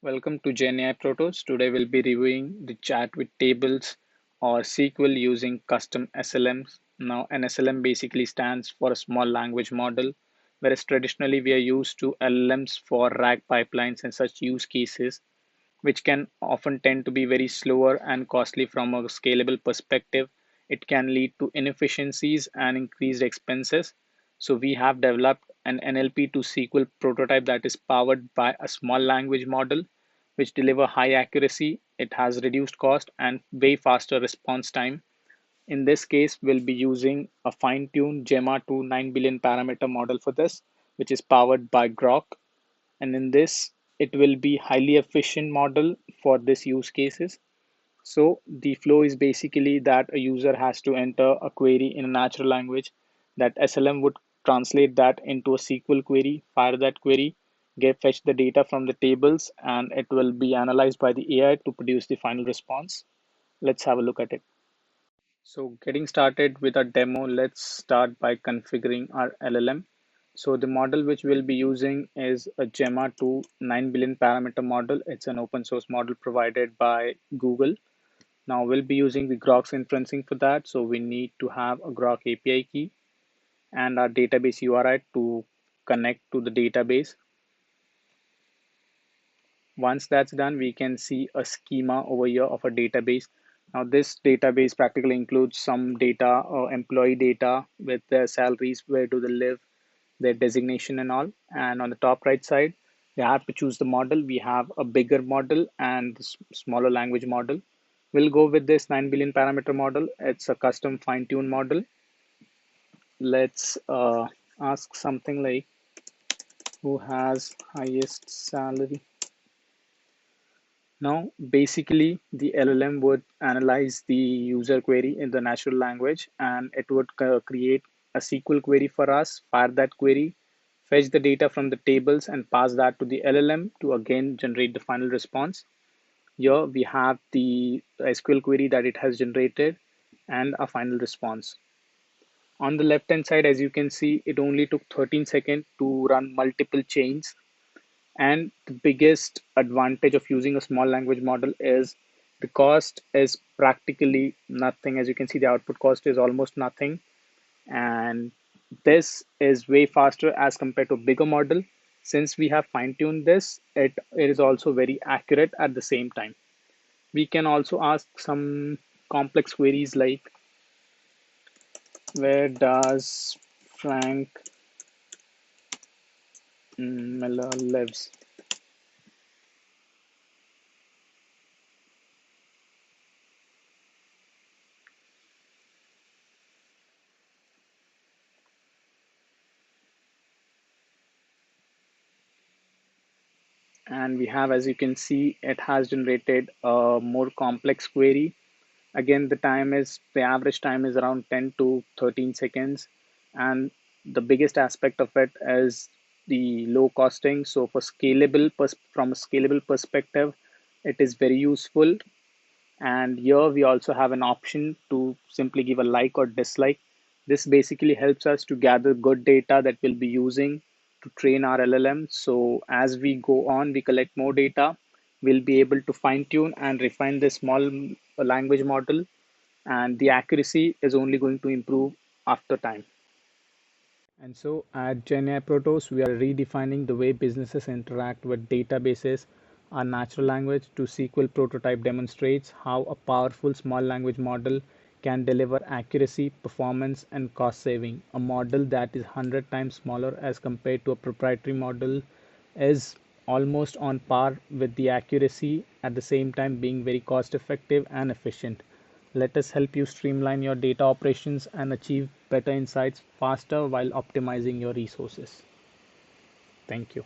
Welcome to GenAI Protos. Today we'll be reviewing the chat with tables or SQL using custom SLMs. Now, an SLM basically stands for a small language model, whereas traditionally we are used to LLMs for RAG pipelines and such use cases, which can often tend to be very slower and costly from a scalable perspective. It can lead to inefficiencies and increased expenses. So we have developed an NLP to SQL prototype that is powered by a small language model, which deliver high accuracy. It has reduced cost and way faster response time. In this case, we'll be using a fine-tuned Gemma 2 9 billion parameter model for this, which is powered by Grok. And in this, it will be highly efficient model for this use cases. So the flow is basically that a user has to enter a query in a natural language, that SLM would translate that into a SQL query, fire that query, get fetch the data from the tables, and it will be analyzed by the AI to produce the final response. Let's have a look at it. So getting started with our demo, let's start by configuring our LLM. So the model which we'll be using is a Gemma 2 9 billion parameter model. It's an open source model provided by Google. Now we'll be using the Grok's inferencing for that. So we need to have a Grok API key and our database URI to connect to the database. Once that's done, we can see a schema over here of a database. Now this database practically includes some data or employee data with their salaries, where do they live, their designation and all. And on the top right side, you have to choose the model. We have a bigger model and smaller language model. We'll go with this 9 billion parameter model. It's a custom fine-tuned model. Let's ask something like, who has highest salary? Now, basically, the LLM would analyze the user query in the natural language, and it would create a SQL query for us, fire that query, fetch the data from the tables, and pass that to the LLM to again generate the final response. Here we have the SQL query that it has generated and a final response. On the left hand side, as you can see, it only took 13 seconds to run multiple chains. And the biggest advantage of using a small language model is the cost is practically nothing. As you can see, the output cost is almost nothing. And this is way faster as compared to a bigger model. Since we have fine-tuned this, it is also very accurate at the same time. We can also ask some complex queries like, where does Frank Miller lives? And we have, as you can see, it has generated a more complex query. Again, the average time is around 10 to 13 seconds. And the biggest aspect of it is the low costing. So from a scalable perspective, it is very useful. And here we also have an option to simply give a like or dislike. This basically helps us to gather good data that we'll be using to train our LLM. So as we go on, we collect more data, we'll be able to fine tune and refine this small language model, and the accuracy is only going to improve after time. And so at GenAI Protos, we are redefining the way businesses interact with databases. Our natural language to SQL prototype demonstrates how a powerful small language model can deliver accuracy, performance, and cost saving. A model that is 100 times smaller as compared to a proprietary model is almost on par with the accuracy, at the same time being very cost effective and efficient. Let us help you streamline your data operations and achieve better insights faster while optimizing your resources. Thank you.